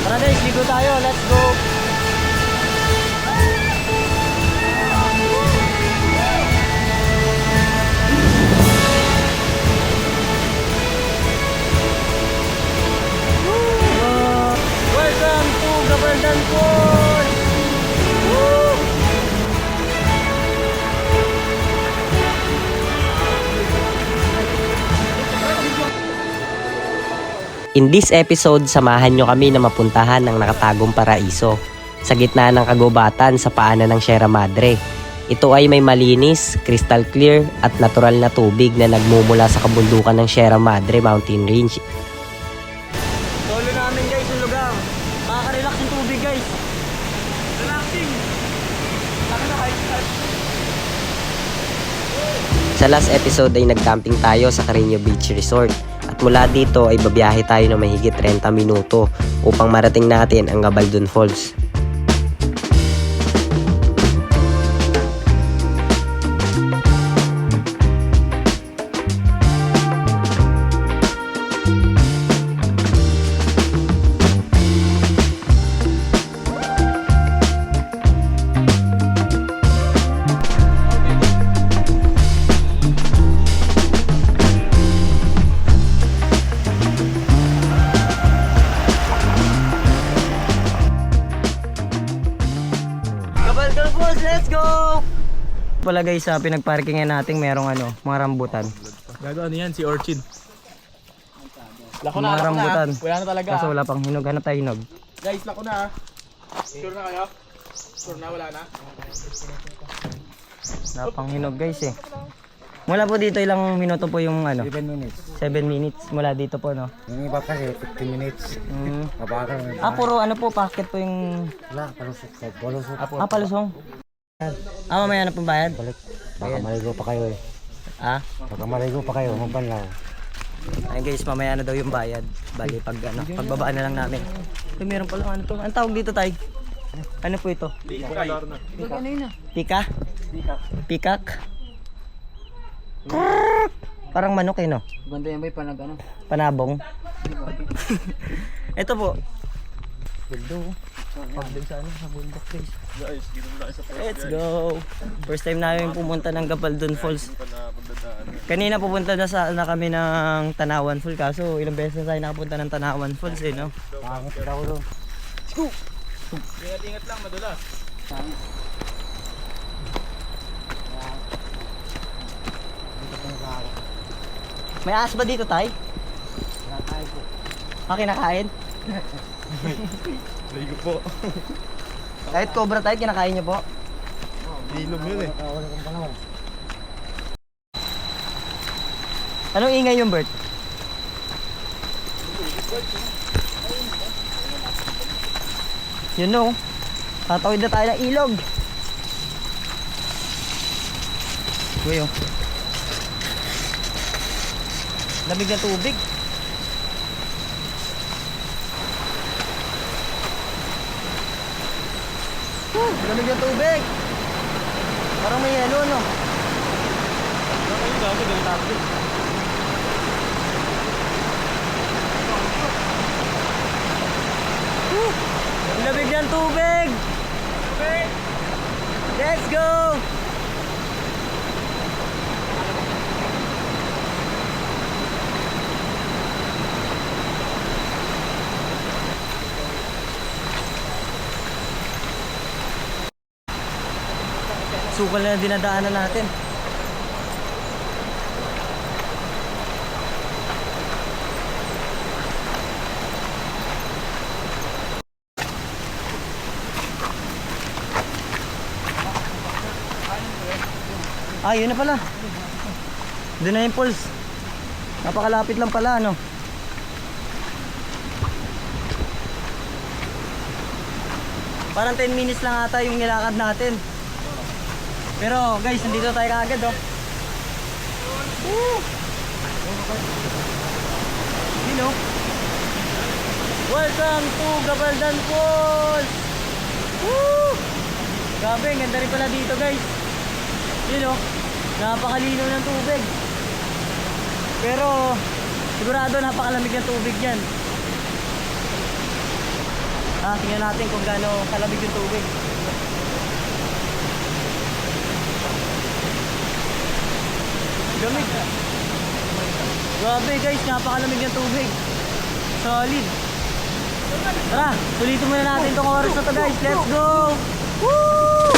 Tara guys, ligo tayo. Let's go. Welcome to Gabaldon Falls. Woo! In this episode, samahan nyo kami na mapuntahan ng nakatagong paraiso sa gitna ng kagubatan sa paanan ng Sierra Madre. Ito ay may malinis, crystal clear at natural na tubig na nagmumula sa kabundukan ng Sierra Madre Mountain Range. Solo namin guys yung lugar. Makaka-relax yung tubig guys. Relaxing. Sa last episode ay nag-camping tayo sa Carreño Beach Resort. At mula dito ay babiyahe tayo ng mahigit 30 minuto upang marating natin ang Gabaldon Falls. Gabaldon Falls, let's go! Pala guys, sa pinagparkingan natin merong mga rambutan. Gago ano yan, si Orchid. Lako Mga rambutan. Wala na talaga. Kaso wala pang hinog. Hanap tayo hinog. Guys, lako na. Sure na kayo? Sure na, wala na? Wala pang hinog guys eh. Mula po dito ilang minuto po yung 7 minutes. 7 minutes mula dito po no. Yung iba kasi 15 minutes. Mabagal na. Puro po packet po yung Wala, palusot. Palusot. palusong. Mamaya na pong bayad. Balik. Baka maligo pa kayo eh. Baka maligo pa kayo, magbanlaw. Ayun guys, mamaya na daw yung bayad. Bali pag pagbabaan na lang namin. Uy, meron pa lang to. Ang tawag dito tay? Ano po ito? Pika? Pikak? Parang manok no? Ganda yan ba Panabong? Ito po. Guldo. Pagdag sa bundok guys. Guys, dito muna sa Let's go! First time namin pumunta ng Gabaldon Falls. Kanina pupunta na kami ng Tanawan Falls. Kaso ilang beses na tayo nakapunta ng Tanawan Falls no? Pangit daw doon. Ingat lang, madulas. May ahas ba dito tay? Nakakain po. Kinakain? Ligo po. Kahit cobra tayo, kinakain niyo po? Ilog yun eh. Wala kang panahon. Anong ingay yung bird? Yun no. Tatawid na tayo ng ilog. Uy oh. Lamig na tubig. Lamig na tubig. Parang may yelo no. Ayun, gago, delikado. Ang lamig ng tubig. Let's go. Sukal na dinadaanan natin. Yun na pala. Doon na yung falls. Napakalapit lang pala Parang 10 minutes lang ata yung nilakad natin. Pero guys, nandito tayo kaagad Woo! Welcome to Gabaldon Falls! Woo! Grabe, ganda rin pala dito guys. Napakalino ng tubig. Pero sigurado napakalamig ng tubig yan. Tingnan natin kung gaano kalamig yung tubig. Lamig. Grabe guys, napakalamig ng tubig. Solid. Tara, sulitin muna natin itong oras na to guys. Let's go! Woo!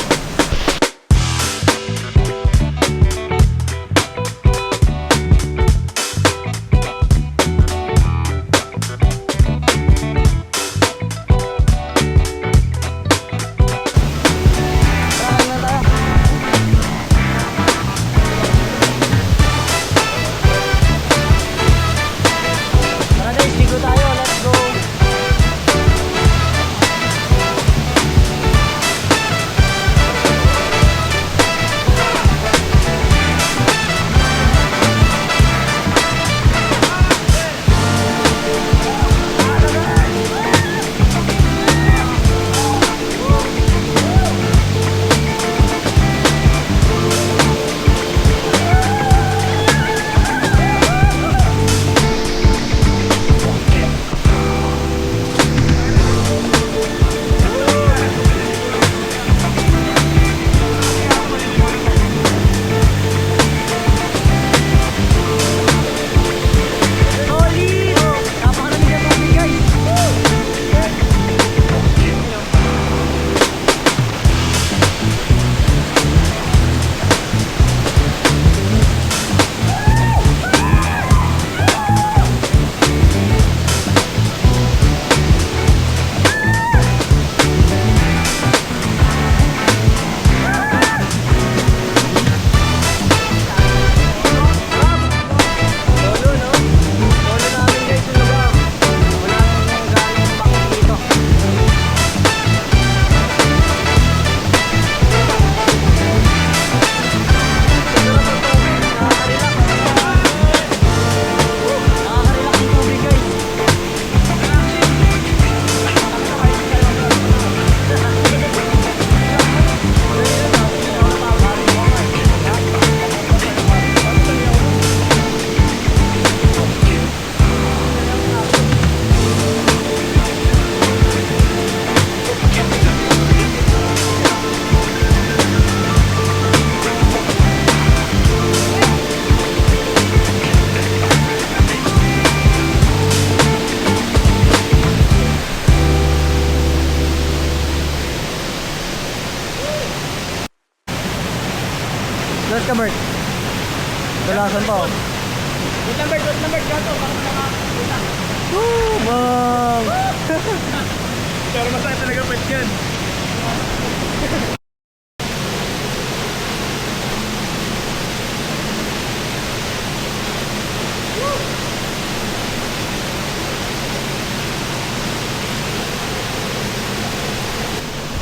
Tara guys, ligo tayo. Let's go! Solid! Napakalamig ng tubig guys. Solo, no? Solo namin guys yung lugar. Wala nang galing bakit dito. Nakaka-relax yung tubig guys. Let's ka Bert. Tulasan pa oh. Wait lang, Bert, gato. Baka nakakita. Woo! Bang! Pero masaya talaga pwede yan.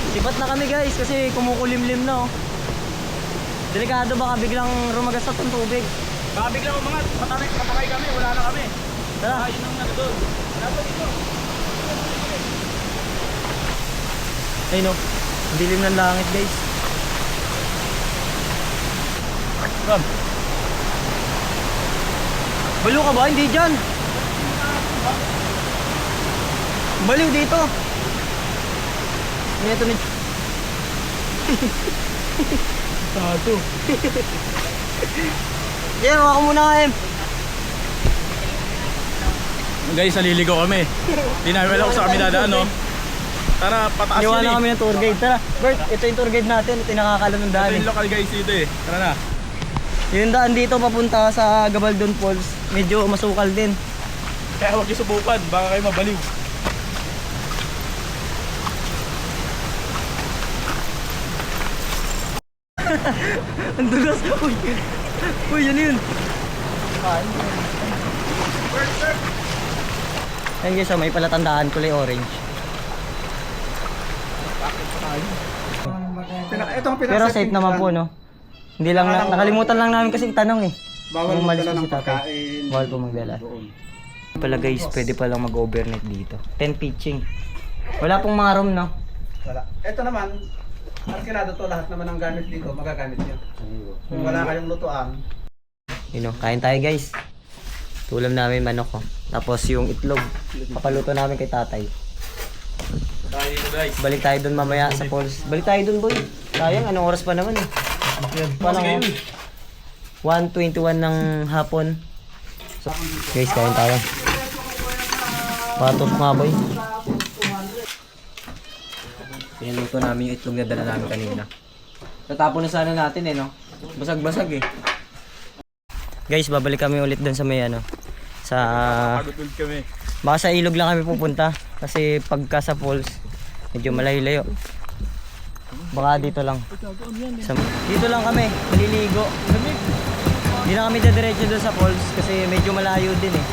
Sipat na kami guys kasi kumukulimlim na oh. Delikado baka biglang rumagas sa tong tubig. Baka biglang umangat. Patakay kami. Wala na kami. Tara. Ayun ang nandun. Dapat dito. Ayun oh. Ang dilim ng langit guys. Come. Baliw ka ba? Hindi dyan. Baliw dito. Ito ni... Tato. Yeah, waka muna ka Em. Guys, naliligaw kami. Hindi namin alam kung saan kami dadaan, no? Tara, pataas Iniwan yun na eh. kami ng tour guide. Tara, Bert, ito yung tour guide natin. Ito yung nakakalam ng daan. Ito Eh. yung local guys dito eh. Tara na. Yung daan dito papunta sa Gabaldon Falls. Medyo masukal din. Kaya huwag niyo subukan. Baka kayo mabaliw. Ang dugas. Uy, uy, yan yun. Ayun guys, may palatandaan kulay orange. Pero safe naman po, no? Hindi lang, nakalimutan lang namin kasi itanong eh. Bawal Kung umalis magdala po ng si tatay. pagkain. Bawal po magdala. Pala guys, pwede palang mag-overnight dito. 10 pitching. Wala pong mga room, no? Wala. Ito naman, arkilado to, lahat naman ng gamit dito, magagamit nyo. Kung wala kayong lutuan, You know, kain tayo guys. Tulam namin manok, oh. Tapos yung itlog, papaluto namin kay tatay. Tayo dito guys. Balik tayo dun mamaya sa falls. Balik tayo dun, boy. Sayang, anong oras pa naman eh. Paano Sige, ko? 1:21 ng hapon. So, guys, kain tayo. Patos nga, boy. Pinuluto namin yung itlog na dala namin kanina. Tatapon na sana natin eh, no? Basag-basag eh. Guys, babalik kami ulit dun sa may ano. Sa... Pagod ulit kami. Baka sa ilog lang kami pupunta. Kasi pagka sa falls, medyo malayo-layo. Baka dito lang. Dito lang kami, maliligo. Hindi na kami dadiretso doon sa falls kasi medyo malayo din eh.